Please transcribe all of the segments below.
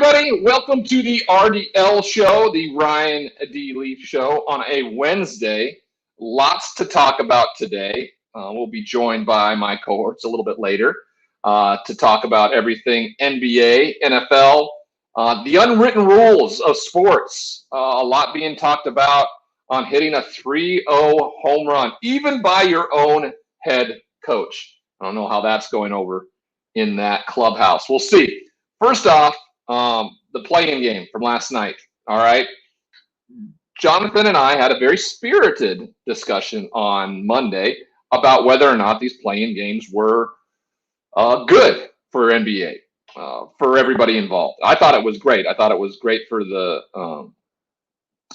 everybody. Welcome to the RDL show, the Ryan D. Leaf show on a Wednesday. Lots to talk about today. We'll be joined by my cohorts a little bit later to talk about everything NBA, NFL, the unwritten rules of sports. A lot being talked about on hitting a 3-0 home run, even by your own head coach. I don't know how that's going over in that clubhouse. We'll see. First off, the play-in game from last night. All right. Jonathan and I had a very spirited discussion on Monday about whether or not these play-in games were good for NBA, for everybody involved. I thought it was great. I thought it was great for the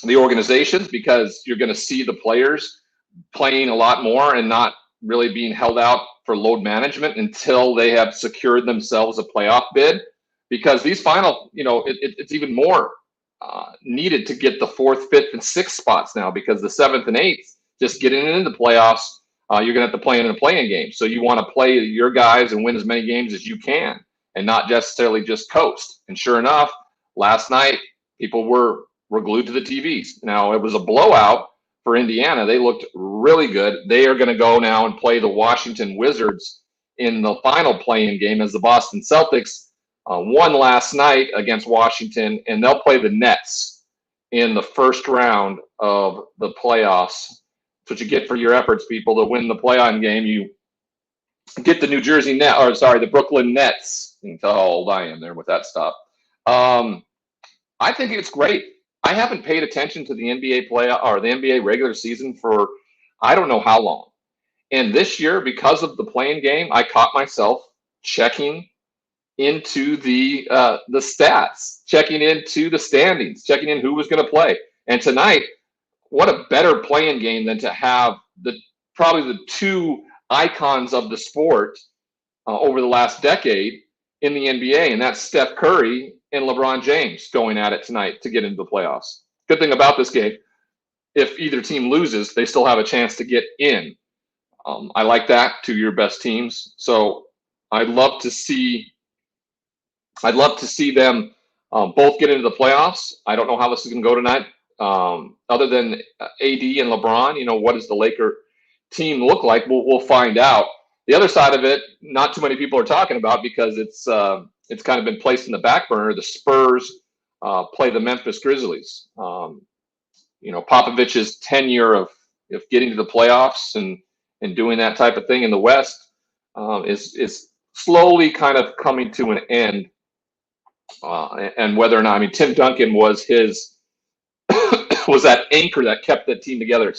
organizations because you're going to see the players playing a lot more and not really being held out for load management until they have secured themselves a playoff bid. Because these final, it's even more needed to get the 4th, 5th, and 6th spots now because the 7th and 8th, just getting into the playoffs, you're going to have to play in a play-in game. So you want to play your guys and win as many games as you can and not necessarily just coast. And sure enough, last night, people were glued to the TVs. Now, it was a blowout for Indiana. They looked really good. They are going to go now and play the Washington Wizards in the final play-in game as the Boston Celtics won last night against Washington, and they'll play the Nets in the first round of the playoffs. That's what you get for your efforts, people. To win the play-on game, you get the the Brooklyn Nets. You can tell how old I am there with that stuff. I think it's great. I haven't paid attention to the NBA the NBA regular season for I don't know how long. And this year, because of the play-in game, I caught myself checking into the stats, checking into the standings, checking in who was going to play. And tonight, what a better play-in game than to have probably the two icons of the sport over the last decade in the NBA, and that's Steph Curry and LeBron James going at it tonight to get into the playoffs. Good thing about this game, if either team loses, they still have a chance to get in. I like that, to your best teams. So I'd love to see them both get into the playoffs. I don't know how this is going to go tonight. Other than AD and LeBron, what does the Laker team look like? We'll find out. The other side of it, not too many people are talking about because it's kind of been placed in the back burner. The Spurs play the Memphis Grizzlies. Popovich's tenure of getting to the playoffs and doing that type of thing in the West is slowly kind of coming to an end. And whether or not, Tim Duncan was was that anchor that kept that team together,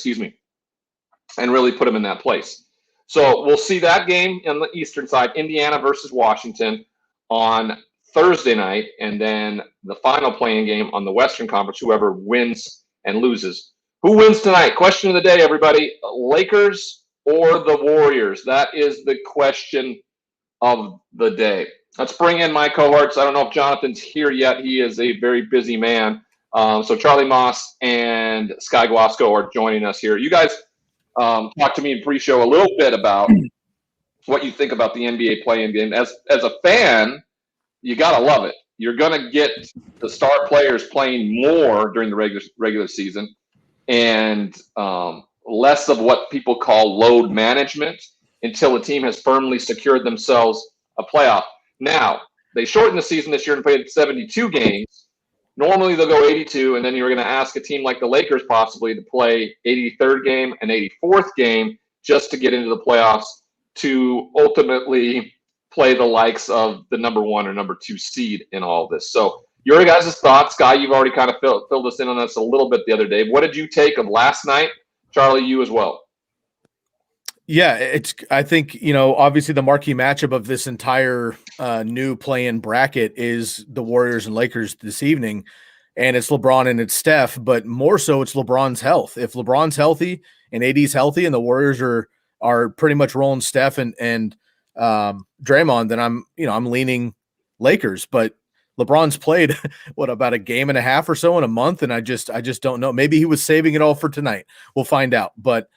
and really put him in that place. So we'll see that game on the Eastern side, Indiana versus Washington on Thursday night, and then the final play-in game on the Western Conference, whoever wins and loses. Who wins tonight? Question of the day, everybody. Lakers or the Warriors? That is the question of the day. Let's bring in my cohorts. I don't know if Jonathan's here yet. He is a very busy man. So Charlie Moss and Sky Guasco are joining us here. You guys talked to me in pre-show a little bit about what you think about the NBA play-in game. As a fan, you got to love it. You're going to get the star players playing more during the regular season and less of what people call load management until a team has firmly secured themselves a playoff. Now, they shortened the season this year and played 72 games. Normally, they'll go 82, and then you're going to ask a team like the Lakers possibly to play 83rd game and 84th game just to get into the playoffs to ultimately play the likes of the number 1 or number 2 seed in all this. So your guys' thoughts, Guy, you've already kind of filled us in on this a little bit the other day. What did you take of last night? Charlie, you as well. Yeah, I think, obviously the marquee matchup of this entire new play-in bracket is the Warriors and Lakers this evening, and it's LeBron and it's Steph, but more so it's LeBron's health. If LeBron's healthy and AD's healthy and the Warriors are pretty much rolling Steph and Draymond, then I'm leaning Lakers, but LeBron's played about a game and a half or so in a month, and I just don't know. Maybe he was saving it all for tonight. We'll find out, but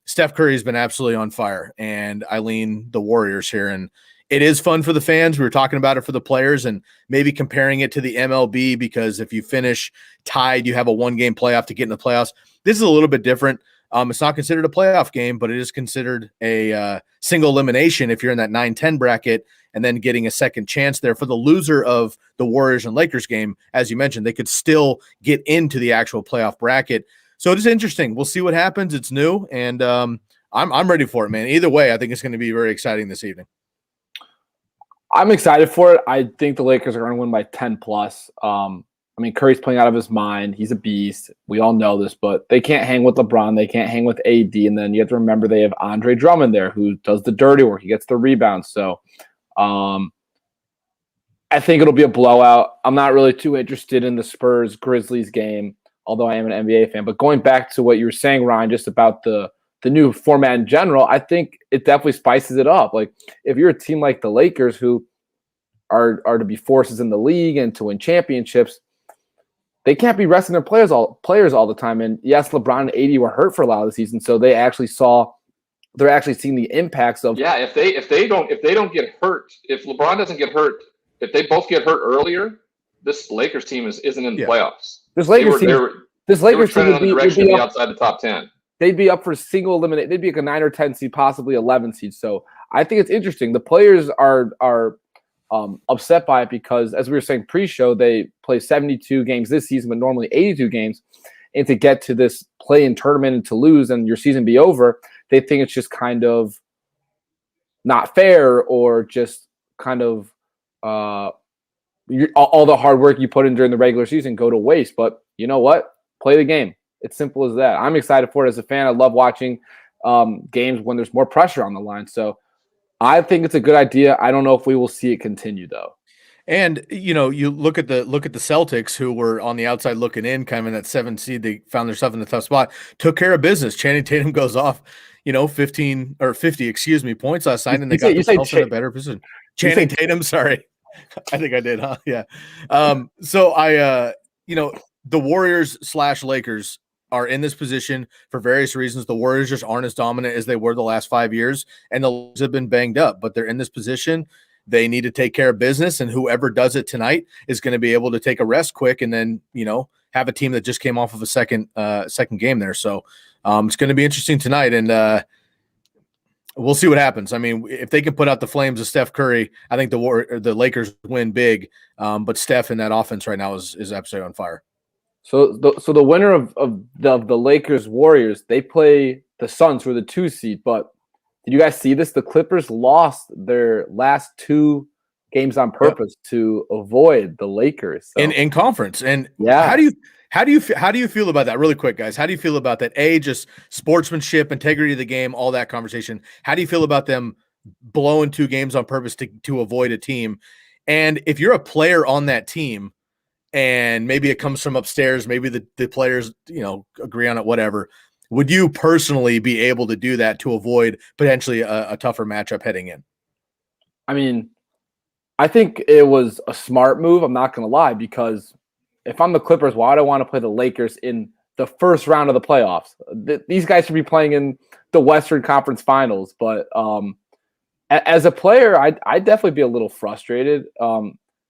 Steph Curry has been absolutely on fire, and I lean the Warriors here. And it is fun for the fans. We were talking about it for the players and maybe comparing it to the MLB, because if you finish tied, you have a 1-game playoff to get in the playoffs. This is a little bit different. It's not considered a playoff game, but it is considered a single elimination if you're in that 9-10 bracket, and then getting a second chance there. For the loser of the Warriors and Lakers game, as you mentioned, they could still get into the actual playoff bracket. So it is interesting. We'll see what happens. It's new, and I'm ready for it, man. Either way, I think it's going to be very exciting this evening. I'm excited for it. I think the Lakers are going to win by 10 plus. I mean, Curry's playing out of his mind. He's a beast. We all know this, but they can't hang with LeBron. They can't hang with AD. And then you have to remember they have Andre Drummond there who does the dirty work. He gets the rebounds. So I think it'll be a blowout. I'm not really too interested in the Spurs-Grizzlies game, although I am an NBA fan. But going back to what you were saying, Ryan, just about the new format in general, I think it definitely spices it up. Like, if you're a team like the Lakers who are to be forces in the league and to win championships, they can't be resting their players all the time. And yes, LeBron and AD were hurt for a lot of the season, so they're actually seeing the impacts of. Yeah, if they don't get hurt, if LeBron doesn't get hurt, if they both get hurt earlier, this Lakers team isn't in the playoffs. This Lakers team would be outside the top 10. They'd be up for single eliminate. They'd be like a 9 or 10 seed, possibly 11 seed. So I think it's interesting. The players are upset by it because, as we were saying pre-show, they play 72 games this season, but normally 82 games. And to get to this play-in tournament and to lose and your season be over, they think it's just kind of not fair, or just kind of all the hard work you put in during the regular season go to waste. But you know what? Play the game. It's simple as that. I'm excited for it as a fan. I love watching games when there's more pressure on the line. So I think it's a good idea. I don't know if we will see it continue, though. And you look at the Celtics, who were on the outside looking in, kind of in that 7 seed. They found themselves in a tough spot. Took care of business. Channing Tatum goes off, 15 or 50, points last night, and they got themselves in a better position. Channing Tatum, sorry, I think I did, huh? Yeah. So the Warriors/Lakers are in this position for various reasons. The Warriors just aren't as dominant as they were the last 5 years, and the Lakers have been banged up, but they're in this position. They need to take care of business, and whoever does it tonight is going to be able to take a rest quick, and then have a team that just came off of a second game there. So it's going to be interesting tonight, and we'll see what happens. I mean, if they can put out the flames of Steph Curry, I think the Lakers win big. But Steph in that offense right now is absolutely on fire. So the winner of the Lakers Warriors, they play the Suns, who are the 2 seed. But did you guys see this? The Clippers lost their last 2 games on purpose to avoid the Lakers in conference. And yeah, how do you feel about that? Really quick, guys. How do you feel about that? Just sportsmanship, integrity of the game, all that conversation. How do you feel about them blowing 2 games on purpose to avoid a team? And if you're a player on that team, and maybe it comes from upstairs, maybe the players, agree on it, whatever, would you personally be able to do that to avoid potentially a tougher matchup heading in? I mean, I think it was a smart move. I'm not going to lie, because if I'm the Clippers, why would I want to play the Lakers in the first round of the playoffs? These guys should be playing in the Western Conference Finals. But as a player, I'd definitely be a little frustrated.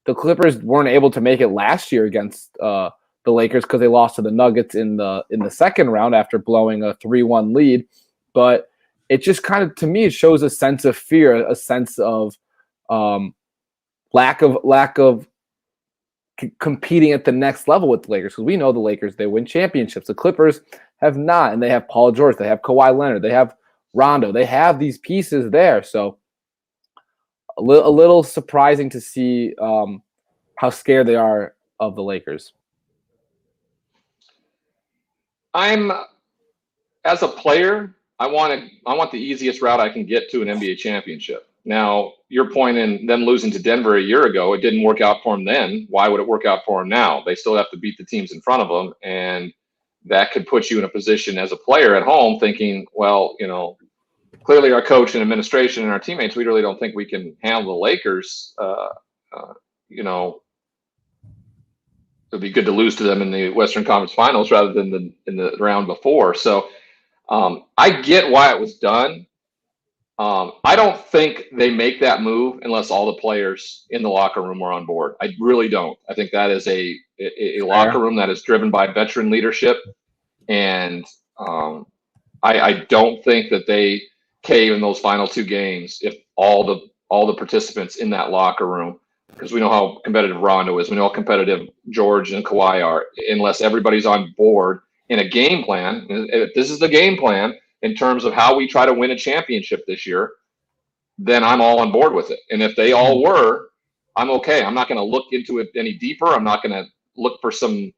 The Clippers weren't able to make it last year against the Lakers because they lost to the Nuggets in the second round after blowing a 3-1 lead. But it just kind of, to me, it shows a sense of fear, a sense of lack of competing at the next level with the Lakers, because we know the Lakers, they win championships. The Clippers have not, and they have Paul George, they have Kawhi Leonard, they have Rondo, they have these pieces there. So a little surprising to see how scared they are of the Lakers. As a player, I want the easiest route I can get to an NBA championship. Now, your point in them losing to Denver a year ago, it didn't work out for them then. Why would it work out for them now? They still have to beat the teams in front of them, and that could put you in a position as a player at home thinking, well, clearly our coach and administration and our teammates, we really don't think we can handle the Lakers. It'd be good to lose to them in the Western Conference Finals rather than in the round before. So I get why it was done. I don't think they make that move unless all the players in the locker room are on board. I really don't. I think that is a locker room that is driven by veteran leadership, and I don't think that they cave in those final two games if all the participants in that locker room, because we know how competitive Rondo is, we know how competitive George and Kawhi are, unless everybody's on board in a game plan. If this is the game plan in terms of how we try to win a championship this year, then I'm all on board with it. And if they all were, I'm okay. I'm not going to look into it any deeper. I'm not going to look for some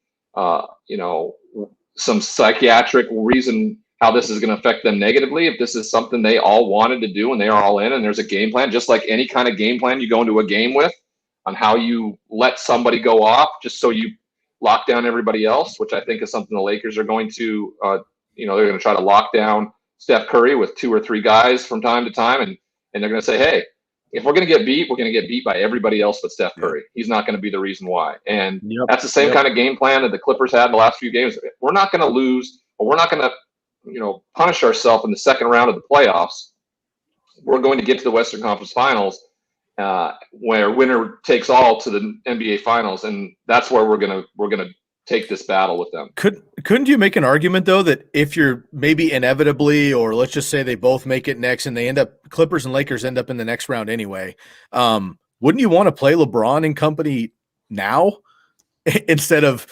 psychiatric reason how this is going to affect them negatively. If this is something they all wanted to do and they are all in, and there's a game plan, just like any kind of game plan you go into a game with, on how you let somebody go off just so you lock down everybody else, which I think is something the Lakers are going to, they're going to try to lock down Steph Curry with 2 or 3 guys from time to time. And they're going to say, hey, if we're going to get beat, we're going to get beat by everybody else but Steph Curry. He's not going to be the reason why. And that's the same kind of game plan that the Clippers had in the last few games. We're not going to lose, or we're not going to, punish ourselves in the second round of the playoffs. We're going to get to the Western Conference Finals, where winner takes all to the NBA Finals, and that's where we're gonna take this battle with them. Couldn't you make an argument though that if you're maybe inevitably, or let's just say they both make it next and they end up, Clippers and Lakers end up in the next round anyway, wouldn't you want to play LeBron and company now instead of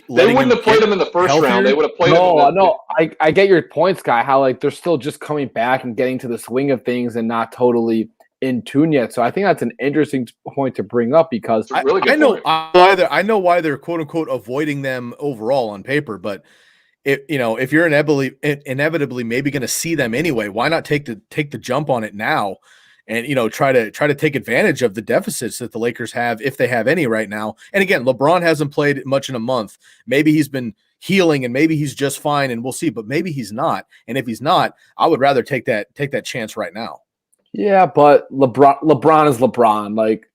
they wouldn't have played him in the first round. They would have played him. I get your point, Sky, how like they're still just coming back and getting to the swing of things and not totally in tune yet. So I think that's an interesting point to bring up, because I know why they're quote unquote avoiding them overall on paper, but if you're inevitably maybe going to see them anyway, why not take the jump on it now and try to take advantage of the deficits that the Lakers have, if they have any right now. And again, LeBron hasn't played much in a month. Maybe he's been healing and maybe he's just fine, and we'll see, but maybe he's not. And if he's not, I would rather take that chance right now. Yeah, but LeBron is LeBron. Like,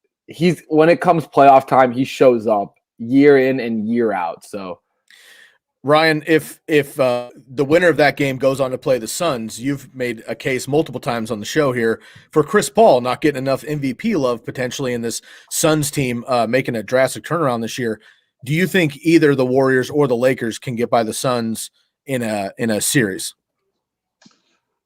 when it comes playoff time, he shows up year in and year out. So, Ryan, if the winner of that game goes on to play the Suns, you've made a case multiple times on the show here for Chris Paul not getting enough MVP love potentially in this Suns team making a drastic turnaround this year. Do you think either the Warriors or the Lakers can get by the Suns in a series?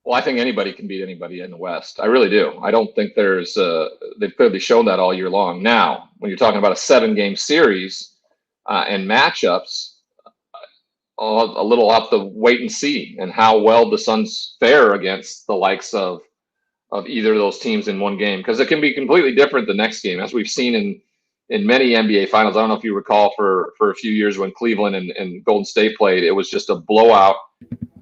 Well, I think anybody can beat anybody in the West. I really do. I don't think they've clearly shown that all year long. Now, when you're talking about a 7-game series and matchups, a little have to wait and see, and how well the Suns fare against the likes of either of those teams in one game, because it can be completely different the next game, as we've seen in many NBA finals. I don't know if you recall for a few years when Cleveland and Golden State played, it was just a blowout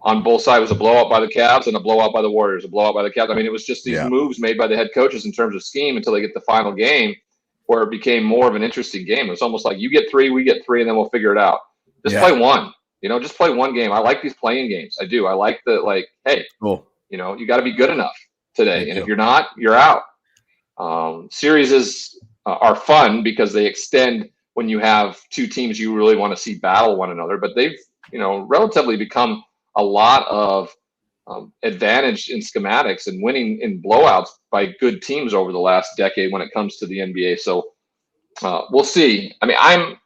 on both sides. It was a blowout by the Cavs and a blowout by the Warriors, a blowout by the Cavs. I mean, it was just these moves made by the head coaches in terms of scheme until they get the final game, where it became more of an interesting game. It was almost like, you get 3, we get 3, and then we'll figure it out. Just play one. Just play one game. I like these playing games. I do. I like hey, cool. You got to be good enough today. If you're not, you're out. Series are fun because they extend when you have two teams you really want to see battle one another. But they've, relatively become a lot of advantage in schematics and winning in blowouts by good teams over the last decade when it comes to the NBA. So we'll see. I mean, I'm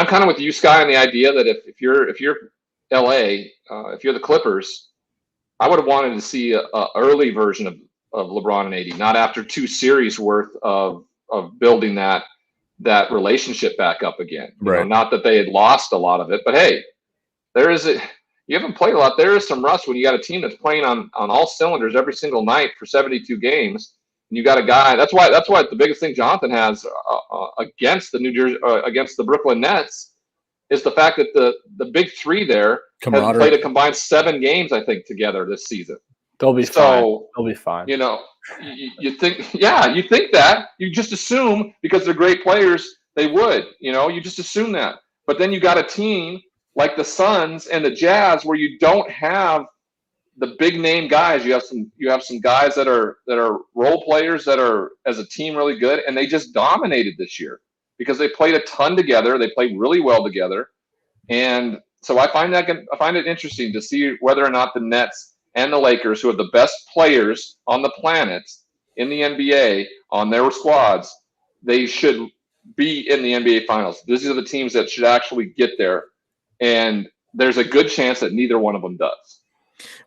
kind of with you, Sky, on the idea that if you're LA, if you're the Clippers, I would have wanted to see a early version of LeBron and AD, not after 2 series worth of building that relationship back up again. Right. Not that they had lost a lot of it, but hey, you haven't played a lot. There is some rust when you got a team that's playing on all cylinders every single night for 72 games. And you got a guy. That's why the biggest thing Jonathan has against the Brooklyn Nets is the fact that the big 3 there have played a combined 7 games, I think, together this season. They'll be fine. They'll be fine. You think, you think that. You just assume because they're great players, they would. You just assume that. But then you got a team like the Suns and the Jazz where you don't have the big name guys. You have some guys that are role players that are as a team really good, and they just dominated this year because they played a ton together. They played really well together, and so I find it interesting to see whether or not the Nets and the Lakers, who have the best players on the planet in the NBA on their squads, they should be in the NBA Finals. These are the teams that should actually get there, and there's a good chance that neither one of them does.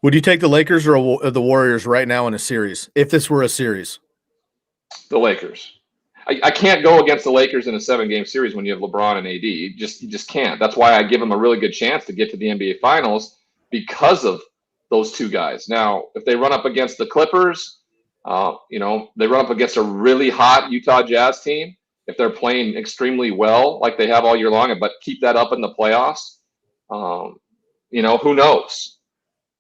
Would you take the Lakers or the Warriors right now in a series, if this were a series? The Lakers. I can't go against the Lakers in a 7-game series when you have LeBron and AD. You just can't. That's why I give them a really good chance to get to the NBA Finals, because of those two guys. Now, if they run up against the Clippers, they run up against a really hot Utah Jazz team, if they're playing extremely well like they have all year long, but keep that up in the playoffs, who knows?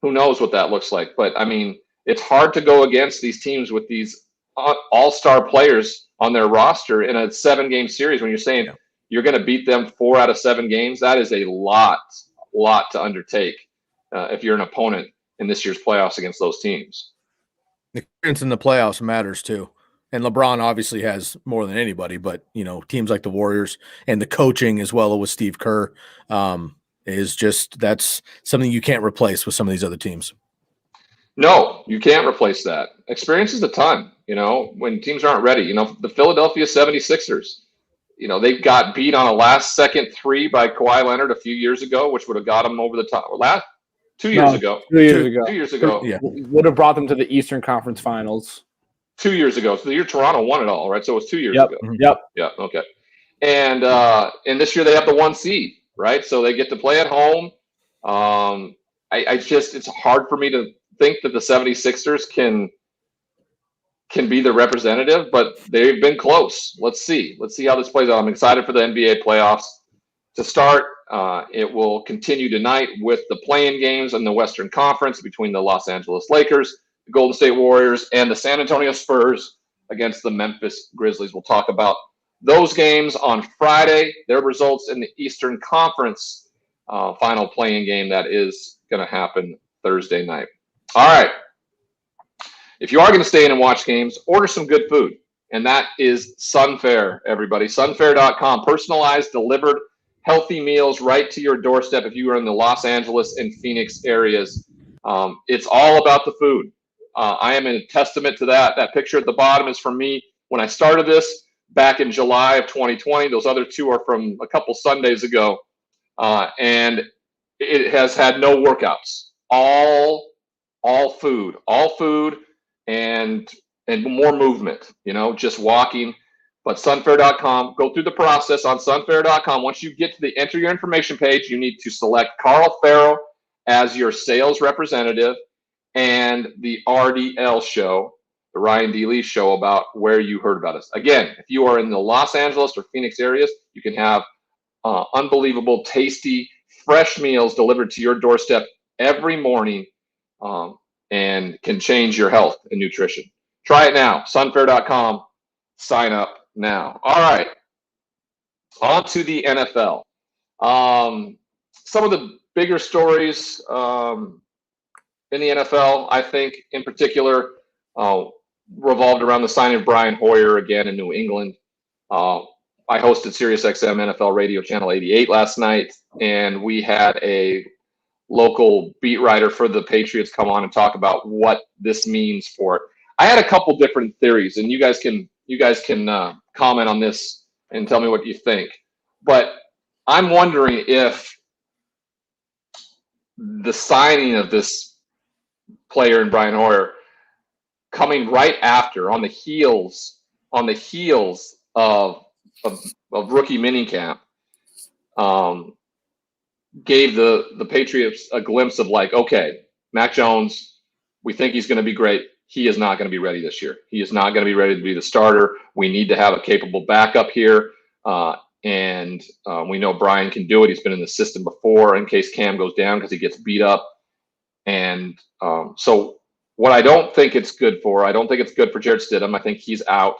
Who knows what that looks like? But, I mean, it's hard to go against these teams with these all-star players on their roster in a 7-game series when you're saying you're going to beat them 4 out of 7 games. That is a lot to undertake if you're an opponent in this year's playoffs against those teams. The experience in the playoffs matters too. And LeBron obviously has more than anybody, but teams like the Warriors and the coaching as well with Steve Kerr that's something you can't replace with some of these other teams. No, you can't replace that. Experience is a ton, when teams aren't ready. The Philadelphia 76ers, they got beat on a last-second 3 by Kawhi Leonard a few years ago, which would have got them over the top. 2 years ago. 2 years ago. 2 years ago. Yeah. Would have brought them to the Eastern Conference Finals. 2 years ago. So the year Toronto won it all, right? So it was 2 years ago. Yep. Yeah, okay. And this year they have the 1 seed, right? So they get to play at home. It's hard for me to think that the 76ers can be the representative, but they've been close. Let's see how this plays out. I'm excited for the NBA playoffs to start. It will continue tonight with the play-in games in the Western Conference between the Los Angeles Lakers, the Golden State Warriors, and the San Antonio Spurs against the Memphis Grizzlies. We'll talk about those games on Friday, their results in the Eastern Conference final play-in game that is going to happen Thursday night. All right. If you are going to stay in and watch games, order some good food, and that is Sunfare, everybody. Sunfare.com, personalized, delivered, healthy meals right to your doorstep if you are in the Los Angeles and Phoenix areas. It's all about the food. I am a testament to that. That picture at the bottom is from me when I started this back in July of 2020. Those other 2 are from a couple Sundays ago, and it has had no workouts. All food, and more movement, just walking. But Sunfare.com, go through the process on Sunfare.com. Once you get to the enter your information page, you need to select Carl Farrow as your sales representative and the RDL show, the Ryan D. Lee show, about where you heard about us. Again, if you are in the Los Angeles or Phoenix areas, you can have unbelievable, tasty, fresh meals delivered to your doorstep every morning, and can change your health and nutrition. Try it now. Sunfare.com. Sign up now. All right. On to the NFL. Some of the bigger stories in the NFL, I think, in particular, revolved around the signing of Brian Hoyer again in New England. I hosted SiriusXM NFL Radio Channel 88 last night, and we had a local beat writer for the Patriots come on and talk about what this means for it. I had a couple different theories, and you guys can comment on this and tell me what you think. But I'm wondering if the signing of this player in Brian Hoyer coming right after, on the heels of rookie minicamp, gave the Patriots a glimpse of like, okay, Mac Jones, we think he's going to be great. He is not going to be ready this year. He is not going to be ready to be the starter. We need to have a capable backup here. And we know Brian can do it. He's been in the system before in case Cam goes down because he gets beat up. And so what I don't think it's good for, I don't think it's good for Jarrett Stidham. I think he's out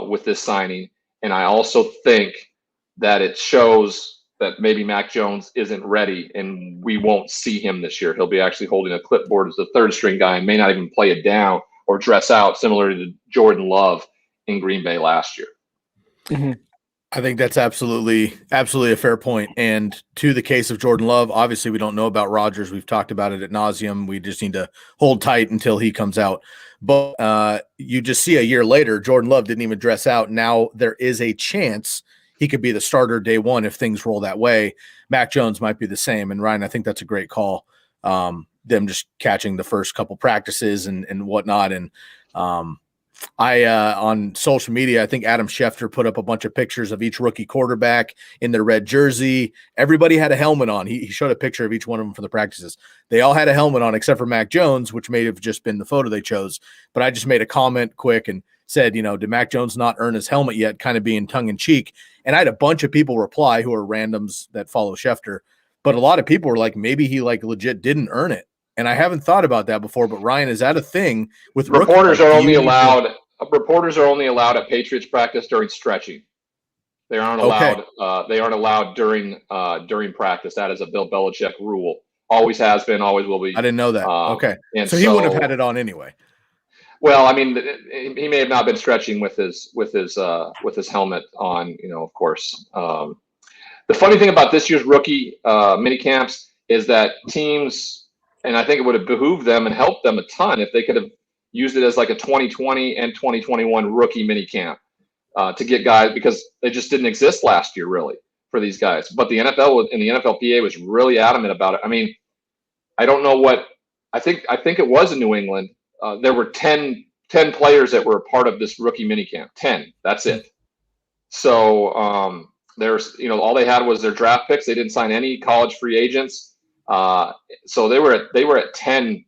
with this signing. And I also think that it shows that maybe Mac Jones isn't ready and we won't see him this year. He'll be actually holding a clipboard as the third string guy and may not even play it down or dress out, similar to Jordan Love in Green Bay last year. Mm-hmm. I think that's absolutely a fair point. And to the case of Jordan Love, obviously we don't know about Rodgers. We've talked about it ad nauseum. We just need to hold tight until he comes out. But you just see a year later, Jordan Love didn't even dress out. Now there is a chance he could be the starter day one if things roll that way. Mac Jones might be the same. And Ryan, I think that's a great call. Them just catching the first couple practices and whatnot. And I on social media, I think Adam Schefter put up a bunch of pictures of each rookie quarterback in their red jersey. Everybody had a helmet on. He showed a picture of each one of them for the practices. They all had a helmet on except for Mac Jones, which may have just been the photo they chose. But I just made a comment quick and said, did Mac Jones not earn his helmet yet? Kind of being tongue in cheek. And I had a bunch of people reply who are randoms that follow Schefter. But a lot of people were like, maybe he legit didn't earn it. And I haven't thought about that before, but Ryan, is that a thing with reporters? Reporters are only allowed at Patriots practice during stretching. They aren't allowed. Okay. They aren't allowed during practice. That is a Bill Belichick rule. Always has been. Always will be. I didn't know that. Okay, and so he wouldn't have had it on anyway. Well, I mean, he may have not been stretching with his helmet on. Of course. The funny thing about this year's rookie mini camps is that teams. And I think it would have behooved them and helped them a ton if they could have used it as like a 2020 and 2021 rookie mini camp to get guys, because they just didn't exist last year really for these guys. But the NFL and the NFLPA was really adamant about it. I mean, I don't know what I think it was in New England. There were 10 players that were a part of this rookie mini camp. 10. That's it. So there's all they had was their draft picks. They didn't sign any college free agents. So they were at 10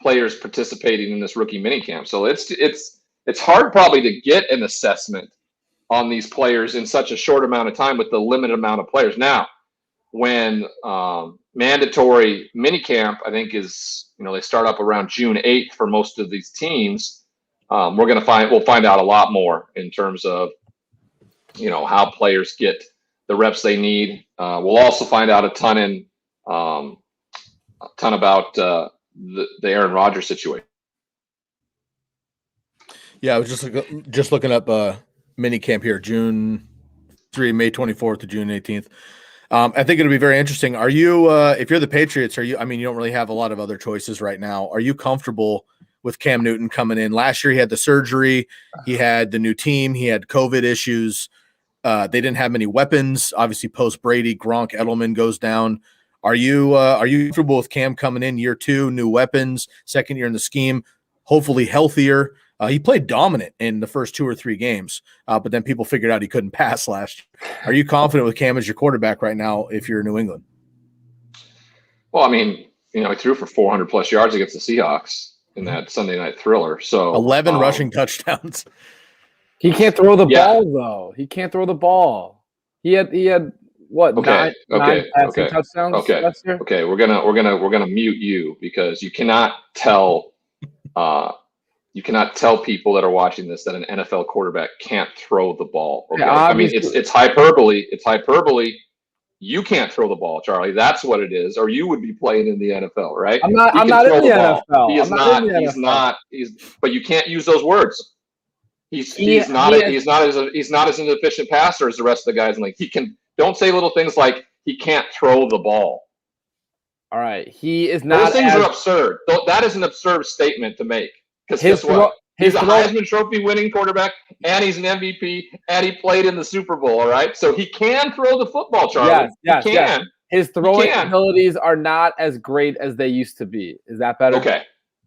players participating in this rookie minicamp. So it's hard probably to get an assessment on these players in such a short amount of time with the limited amount of players. Now, when mandatory minicamp, I think is they start up around June 8th for most of these teams. We'll find out a lot more in terms of how players get the reps they need. We'll also find out a ton about the Aaron Rodgers situation. Yeah, I was just looking up mini camp here, June 3, May 24th to June 18th. I think it'll be very interesting. Are you, if you're the Patriots, you don't really have a lot of other choices right now. Are you comfortable with Cam Newton coming in? Last year he had the surgery, he had the new team, he had COVID issues. They didn't have many weapons. Obviously, post Brady, Gronk, Edelman goes down. Are you comfortable with Cam coming in year 2, new weapons, second year in the scheme, hopefully healthier? He played dominant in the first 2 or 3 games, but then people figured out he couldn't pass last year. Are you confident with Cam as your quarterback right now if you're in New England? Well, I mean, he threw for 400 plus yards against the Seahawks in that Sunday night thriller. So 11 rushing touchdowns. He can't throw the ball though. He can't throw the ball. He had what? Okay. Nine passing touchdowns last year? Okay. We're gonna mute you because you cannot tell people that are watching this that an NFL quarterback can't throw the ball. Okay. Yeah, I mean, it's hyperbole. It's hyperbole. You can't throw the ball, Charlie. That's what it is. Or you would be playing in the NFL, right? I'm not in the NFL. He is not. He's not. But you can't use those words. He's not as an efficient passer as the rest of the guys in the league. He can. Don't say little things like he can't throw the ball. All right, he is not. Those things are absurd. That is an absurd statement to make. Because guess what? He's a Heisman Trophy winning quarterback, and he's an MVP, and he played in the Super Bowl. All right, so he can throw the football, Charlie. Yes, he can. Yes. His throwing abilities are not as great as they used to be. Is that better?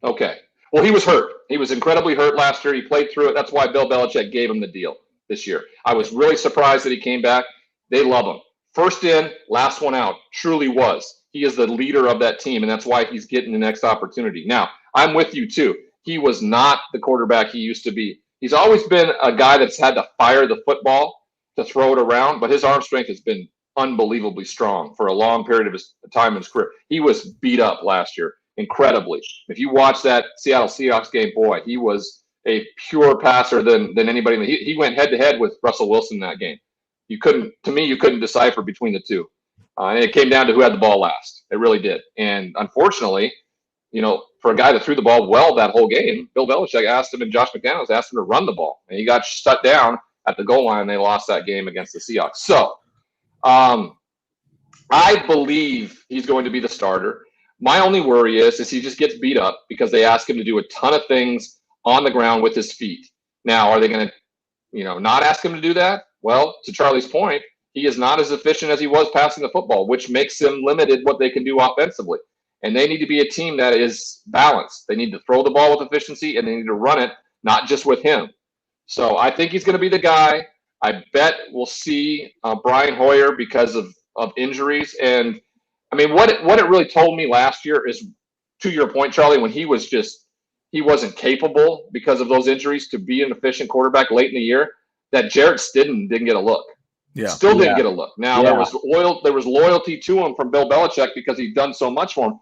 Okay. Well, he was hurt. He was incredibly hurt last year. He played through it. That's why Bill Belichick gave him the deal this year. I was really surprised that he came back. They love him. First in, last one out. Truly was. He is the leader of that team, and that's why he's getting the next opportunity. Now, I'm with you, too. He was not the quarterback he used to be. He's always been a guy that's had to fire the football to throw it around, but his arm strength has been unbelievably strong for a long period of his time in his career. He was beat up last year, incredibly. If you watch that Seattle Seahawks game, boy, he was a pure passer than anybody. He went head-to-head with Russell Wilson in that game. You couldn't decipher between the two. And it came down to who had the ball last. It really did. And unfortunately, for a guy that threw the ball well that whole game, Bill Belichick asked him, and Josh McDaniels asked him to run the ball. And he got shut down at the goal line. They lost that game against the Seahawks. So I believe he's going to be the starter. My only worry is he just gets beat up because they ask him to do a ton of things on the ground with his feet. Now, are they going to, not ask him to do that? Well, to Charlie's point, he is not as efficient as he was passing the football, which makes him limited what they can do offensively. And they need to be a team that is balanced. They need to throw the ball with efficiency, and they need to run it, not just with him. So I think he's going to be the guy. I bet we'll see Brian Hoyer because of injuries. And I mean, what it really told me last year is, to your point, Charlie, when he wasn't capable because of those injuries to be an efficient quarterback late in the year, that Jarrett Stidham didn't get a look. Yeah. Still didn't get a look. Now there was loyalty to him from Bill Belichick because he'd done so much for him,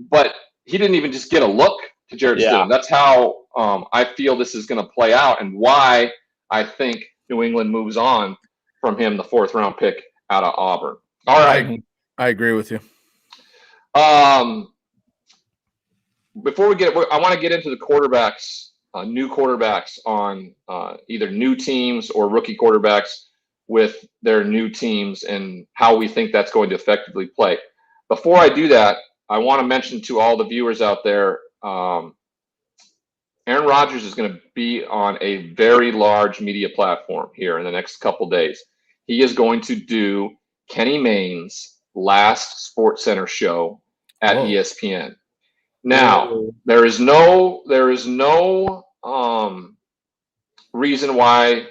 but he didn't even just get a look to Jarrett Stidham. That's how I feel this is going to play out, and why I think New England moves on from him, the 4th round pick out of Auburn. All right. I agree with you. Before we I want to get into the quarterbacks, new quarterbacks on either new teams or rookie quarterbacks with their new teams and how we think that's going to effectively play. Before I do that, I want to mention to all the viewers out there, Aaron Rodgers is going to be on a very large media platform here in the next couple days. He is going to do Kenny Mayne's last SportsCenter show at ESPN. Now, there is no reason why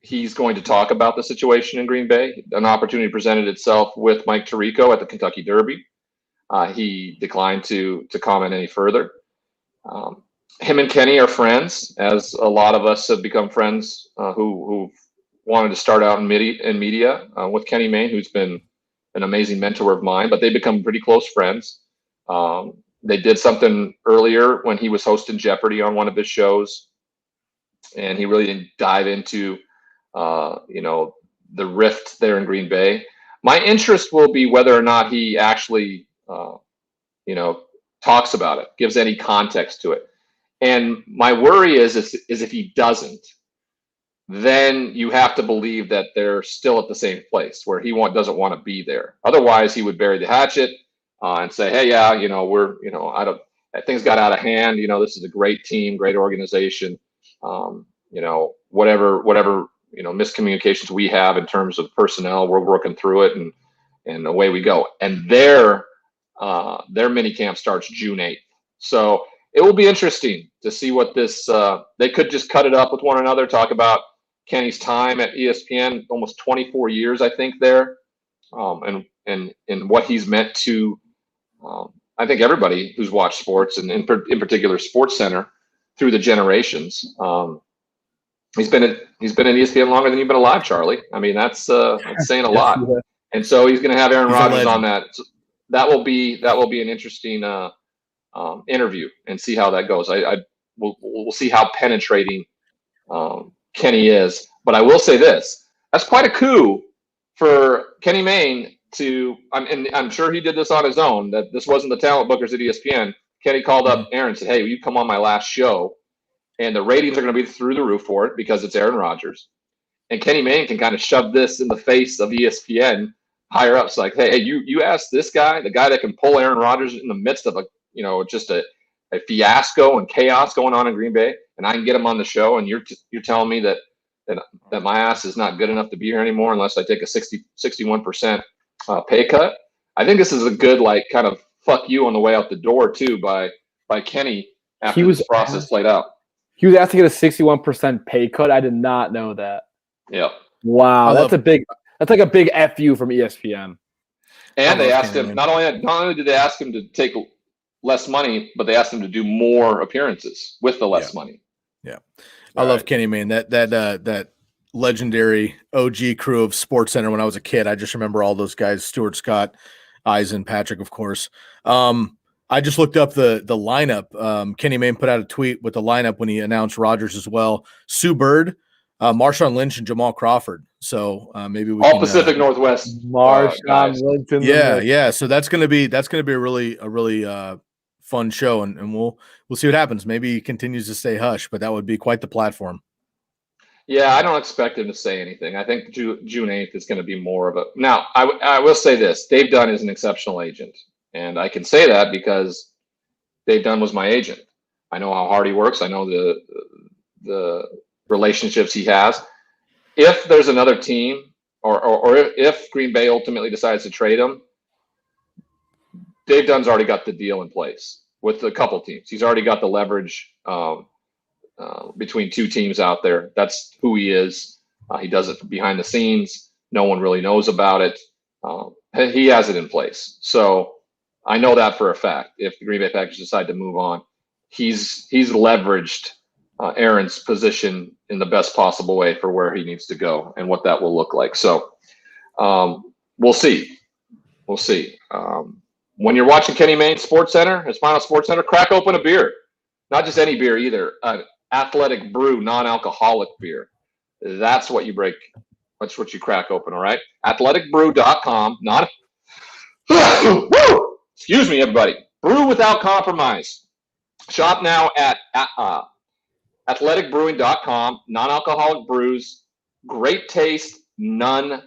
he's going to talk about the situation in Green Bay. An opportunity presented itself with Mike Tirico at the Kentucky Derby. He declined to comment any further. Him and Kenny are friends, as a lot of us have become friends who wanted to start out in media with Kenny Mayne, who's been an amazing mentor of mine, but they become pretty close friends. They did something earlier when he was hosting Jeopardy on one of his shows, and he really didn't dive into the rift there in Green Bay. My interest will be whether or not he actually talks about it, gives any context to it. And my worry is if he doesn't, then you have to believe that they're still at the same place where he doesn't want to be there. Otherwise, he would bury the hatchet and say, "Hey, things got out of hand. This is a great team, great organization. Whatever miscommunications we have in terms of personnel, we're working through it, and away we go." And their mini camp starts June 8th. So it will be interesting to see what this. They could just cut it up with one another, talk about Kenny's time at ESPN, almost 24 years, I think, there, and what he's meant to. I think everybody who's watched sports, and in particular SportsCenter, through the generations. He's been in ESPN longer than you've been alive, Charlie. I mean, that's saying a lot. And so he's going to have Aaron Rodgers on that. So that will be an interesting interview, and see how that goes. We'll see how penetrating Kenny is. But I will say this: that's quite a coup for Kenny Mayne to. And I'm sure he did this on his own. That this wasn't the talent bookers at ESPN. Kenny called up Aaron and said, "Hey, will you come on my last show?" And the ratings are going to be through the roof for it because it's Aaron Rodgers. And Kenny Mayne can kind of shove this in the face of ESPN higher ups, like, hey, you asked this guy, the guy that can pull Aaron Rodgers in the midst of just a fiasco and chaos going on in Green Bay, and I can get him on the show, and you're telling me that my ass is not good enough to be here anymore unless I take a 61% pay cut. I think this is a good kind of fuck you on the way out the door too by Kenny after this process played out. He was asked to get a 61% pay cut. I did not know that. Yeah. Wow, that's like a big FU from ESPN. And they asked him not only did they ask him to take less money, but they asked him to do more appearances with the less money. Yeah. I love Kenny Mayne. That legendary OG crew of SportsCenter when I was a kid. I just remember all those guys, Stuart Scott, Eisen, Patrick, of course. I just looked up the lineup. Kenny Mayne put out a tweet with the lineup when he announced Rodgers as well. Sue Bird, Marshawn Lynch, and Jamal Crawford. So maybe we all Pacific Northwest. Marshawn Lynch. Yeah. So that's gonna be a really fun show, and we'll see what happens. Maybe he continues to stay hush, but that would be quite the platform. Yeah, I don't expect him to say anything. I think June 8th is going to be more of a. Now, I will say this: Dave Dunn is an exceptional agent, and I can say that because Dave Dunn was my agent. I know how hard he works. I know the relationships he has. If there's another team, or if Green Bay ultimately decides to trade him, Dave Dunn's already got the deal in place with a couple teams. He's already got the leverage between two teams out there. That's who he is. He does it behind the scenes. No one really knows about it. He has it in place. So I know that for a fact. If the Green Bay Packers decide to move on, he's leveraged Aaron's position in the best possible way for where he needs to go and what that will look like. So we'll see. We'll see. When you're watching Kenny Mayne Sports Center, his final Sports Center, crack open a beer. Not just any beer either. An Athletic Brew non-alcoholic beer. That's what you break. That's what you crack open, all right? athleticbrew.com. Not excuse me, everybody. Brew without compromise. Shop now at athleticbrewing.com. Non-alcoholic brews. Great taste. None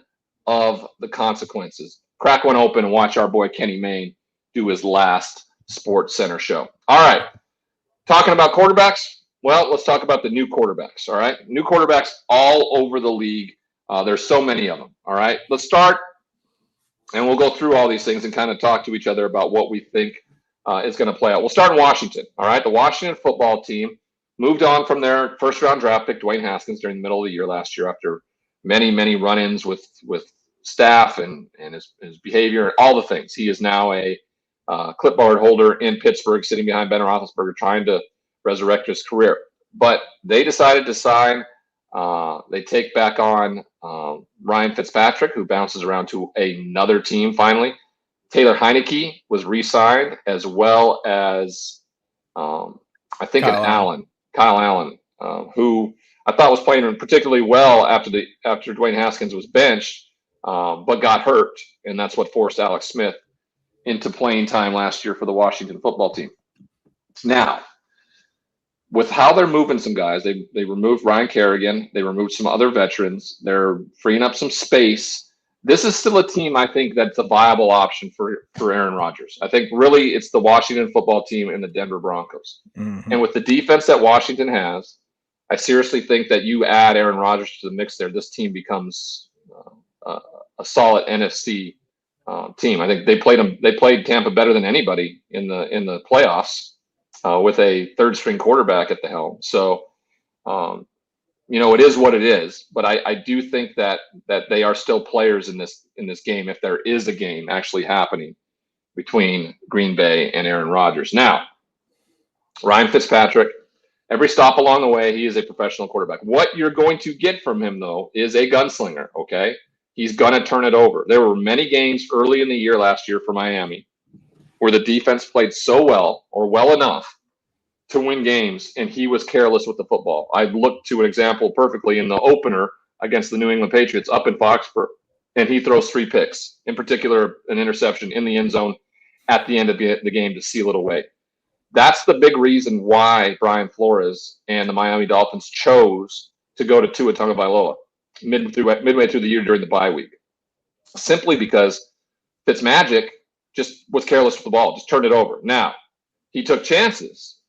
of the consequences. Crack one open and watch our boy Kenny Mayne do his last Sports Center show. All right. Talking about quarterbacks, well, let's talk about the new quarterbacks, all right? New quarterbacks all over the league. There's so many of them, all right? Let's start, and we'll go through all these things and kind of talk to each other about what we think is going to play out. We'll start in Washington, all right? The Washington football team moved on from their first-round draft pick, Dwayne Haskins, during the middle of the year last year after many, many run-ins with staff and his behavior and all the things. He is now a clipboard holder in Pittsburgh, sitting behind Ben Roethlisberger, trying to resurrect his career. But they decided to sign. They take back on Ryan Fitzpatrick, who bounces around to another team finally. Taylor Heineke was re-signed, as well as I think Kyle Allen, who I thought was playing particularly well after Dwayne Haskins was benched, but got hurt, and that's what forced Alex Smith into playing time last year for the Washington football team. Now, with how they're moving some guys, they removed Ryan Kerrigan, they removed some other veterans, they're freeing up some space. This is still a team, I think, that's a viable option for Aaron Rodgers. I think really it's the Washington football team and the Denver Broncos. Mm-hmm. And with the defense that Washington has, I seriously think that you add Aaron Rodgers to the mix there, this team becomes a solid NFC team. I think they played Tampa better than anybody in the playoffs with a third string quarterback at the helm. So, it is what it is, but I do think that they are still players in this game, if there is a game actually happening between Green Bay and Aaron Rodgers. Now, Ryan Fitzpatrick, every stop along the way, he is a professional quarterback. What you're going to get from him, though, is a gunslinger, okay? He's going to turn it over. There were many games early in the year last year for Miami where the defense played so well or well enough to win games, and he was careless with the football. I looked to an example perfectly in the opener against the New England Patriots up in Foxborough, and he throws 3 picks, in particular an interception in the end zone at the end of the game to seal it away. That's the big reason why Brian Flores and the Miami Dolphins chose to go to Tua Tagovailoa midway through the year during the bye week, simply because Fitzmagic just was careless with the ball, just turned it over. Now, he took chances,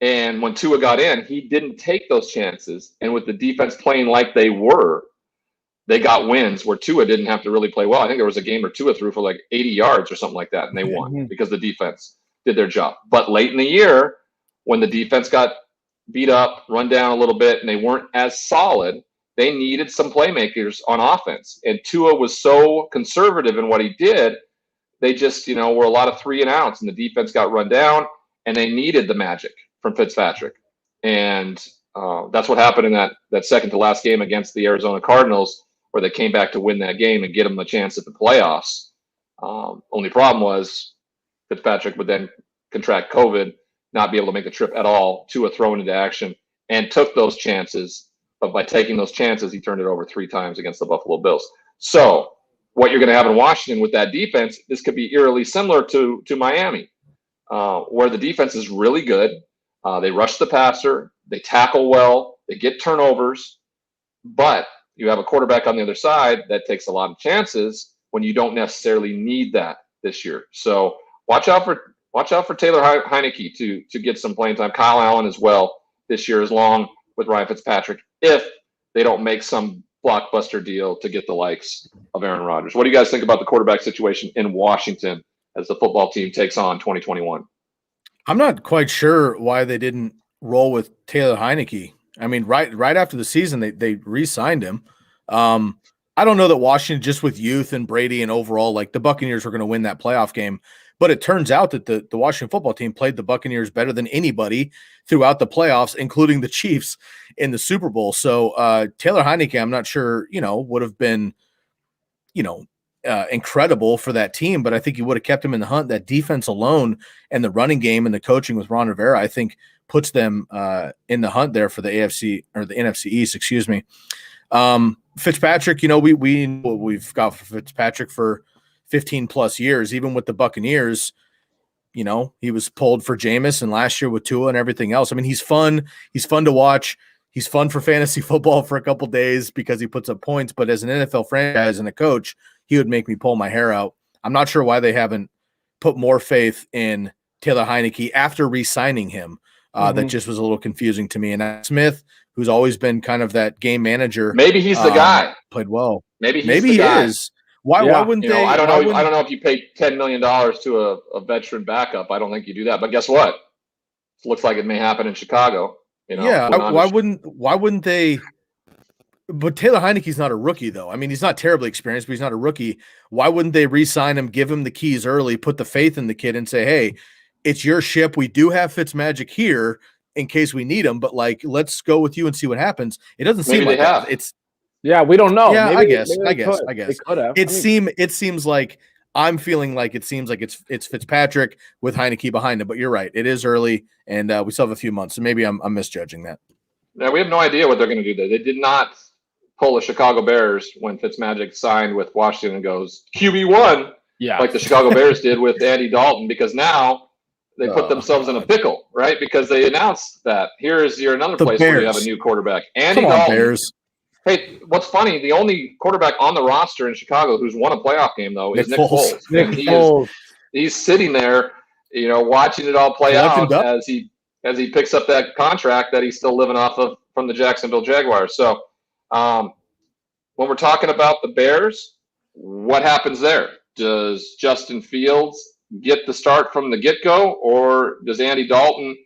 and when Tua got in, he didn't take those chances, and with the defense playing like they were, they got wins where Tua didn't have to really play well. I think there was a game where Tua threw for like 80 yards or something like that, and they won because the defense did their job. But late in the year, when the defense got beat up, run down a little bit, and they weren't as solid, they needed some playmakers on offense. And Tua was so conservative in what he did, they just, were a lot of 3 and outs, and the defense got run down, and they needed the magic from Fitzpatrick. And that's what happened in that second to last game against the Arizona Cardinals, where they came back to win that game and get them a chance at the playoffs. Only problem was Fitzpatrick would then contract COVID, not be able to make the trip at all. Tua thrown into action and took those chances. But by taking those chances, he turned it over 3 times against the Buffalo Bills. So what you're going to have in Washington with that defense, this could be eerily similar to Miami, where the defense is really good. They rush the passer. They tackle well. They get turnovers. But you have a quarterback on the other side that takes a lot of chances when you don't necessarily need that this year. So watch out for Taylor Heineke to get some playing time. Kyle Allen as well this year, along with Ryan Fitzpatrick, if they don't make some blockbuster deal to get the likes of Aaron Rodgers. What do you guys think about the quarterback situation in Washington as the football team takes on 2021? I'm not quite sure why they didn't roll with Taylor Heineke. I mean, right after the season, they re-signed him. I don't know that Washington, just with youth and Brady and overall, like the Buccaneers were going to win that playoff game. But it turns out that the Washington football team played the Buccaneers better than anybody throughout the playoffs, including the Chiefs in the Super Bowl. So Taylor Heineke, I'm not sure, would have been, incredible for that team, but I think he would have kept him in the hunt. That defense alone and the running game and the coaching with Ron Rivera, I think puts them in the hunt there for the AFC or the NFC East, excuse me. Fitzpatrick, we've got for Fitzpatrick for 15 plus years, even with the Buccaneers. He was pulled for Jameis and last year with Tua and everything else. I mean, he's fun. He's fun to watch. He's fun for fantasy football for a couple days because he puts up points. But as an NFL franchise and a coach, he would make me pull my hair out. I'm not sure why they haven't put more faith in Taylor Heineke after re-signing him. That just was a little confusing to me. And Smith, who's always been kind of that game manager, maybe he's the guy. Played well. Maybe he is. Why wouldn't they? I don't know. I don't know if you pay $10 million to a veteran backup. I don't think you do that. But guess what? It looks like it may happen in Chicago. Why wouldn't they? But Taylor Heineke's not a rookie, though. I mean, he's not terribly experienced, but he's not a rookie. Why wouldn't they re-sign him, give him the keys early, put the faith in the kid, and say, "Hey, it's your ship. We do have Fitzmagic here in case we need him, but let's go with you and see what happens." It doesn't seem like that. We don't know. Yeah, maybe, I guess. It seems like I'm feeling like it seems like it's Fitzpatrick with Heineke behind him, but you're right. It is early, and we still have a few months, so maybe I'm misjudging that. Yeah, we have no idea what they're going to do there. They did not pull the Chicago Bears when Fitzmagic signed with Washington and goes QB1, like the Chicago Bears did with Andy Dalton, because now they put themselves in a pickle, right? Because they announced that here's another place where you have a new quarterback. Andy Dalton. Bears. Hey, what's funny, the only quarterback on the roster in Chicago who's won a playoff game, though, is Nick Foles. He's sitting there, watching it all play out as he picks up that contract that he's still living off of from the Jacksonville Jaguars. So when we're talking about the Bears, what happens there? Does Justin Fields get the start from the get-go, or does Andy Dalton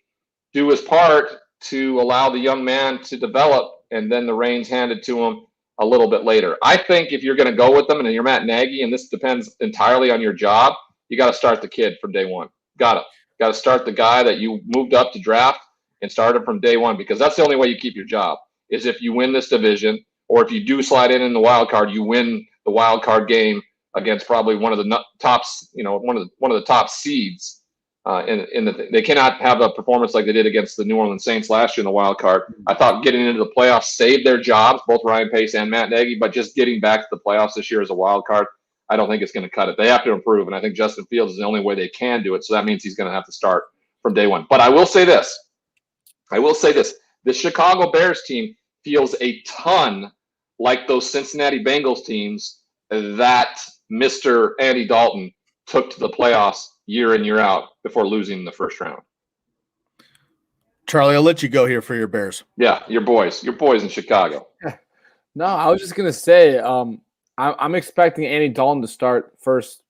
do his part to allow the young man to develop and then the reins handed to him a little bit later? I think if you're going to go with them and you're Matt Nagy, and this depends entirely on your job, you got to start the kid from day one. Got to start the guy that you moved up to draft and start him from day one, because that's the only way you keep your job, is if you win this division, or if you do slide in the wild card, you win the wild card game against probably one of the tops, one of the top seeds. They cannot have a performance like they did against the New Orleans Saints last year in the wild card. I thought getting into the playoffs saved their jobs, both Ryan Pace and Matt Nagy, but just getting back to the playoffs this year as a wild card, I don't think it's going to cut it. They have to improve, and I think Justin Fields is the only way they can do it. So that means he's going to have to start from day one. But I will say this. The Chicago Bears team feels a ton like those Cincinnati Bengals teams that Mr. Andy Dalton took to the playoffs year in, year out before losing in the first round. Charlie, I'll let you go here for your Bears. Yeah, your boys in Chicago. No, I was just going to say, I'm expecting Andy Dalton to start first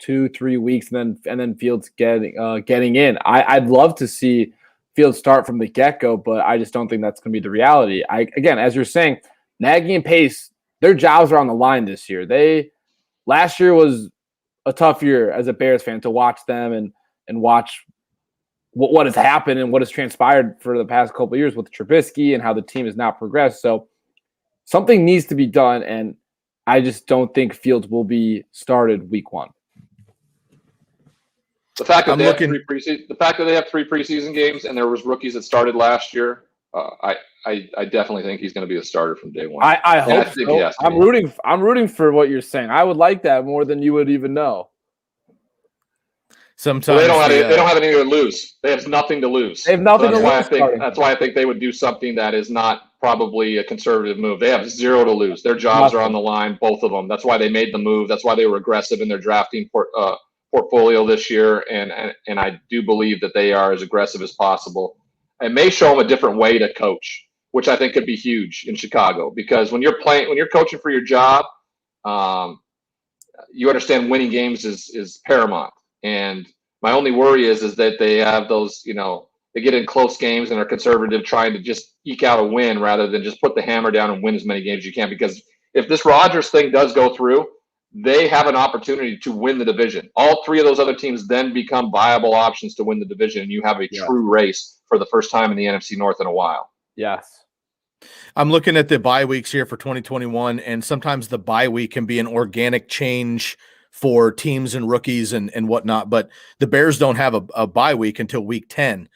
2-3 weeks and then Fields getting in. I'd love to see Fields start from the get-go, but I just don't think that's going to be the reality. Again, as you're saying, Nagy and Pace, their jobs are on the line this year. Last year was a tough year as a Bears fan to watch them and watch what has happened and what has transpired for the past couple of years with Trubisky and how the team has not progressed. So something needs to be done, and I just don't think Fields will be started week one. The fact that they have three preseason games and there was rookies that started last year, I definitely think he's going to be a starter from day one. I hope so. I'm rooting for what you're saying. I would like that more than you would even know. Sometimes they don't have anything to lose. They have nothing to lose. They have nothing to lose. That's why I think they would do something that is not probably a conservative move. They have zero to lose. Their jobs are on the line, both of them. That's why they made the move. That's why they were aggressive in their drafting portfolio this year. And I do believe that they are as aggressive as possible. It may show them a different way to coach, which I think could be huge in Chicago, because when you're coaching for your job, you understand winning games is paramount. And my only worry is that they have those, they get in close games and are conservative, trying to just eke out a win rather than just put the hammer down and win as many games as you can. Because if this Rodgers thing does go through, they have an opportunity to win the division. All three of those other teams then become viable options to win the division, and you have a true race for the first time in the NFC North in a while. Yes. I'm looking at the bye weeks here for 2021, and sometimes the bye week can be an organic change for teams and rookies and whatnot, but the Bears don't have a bye week until week 10.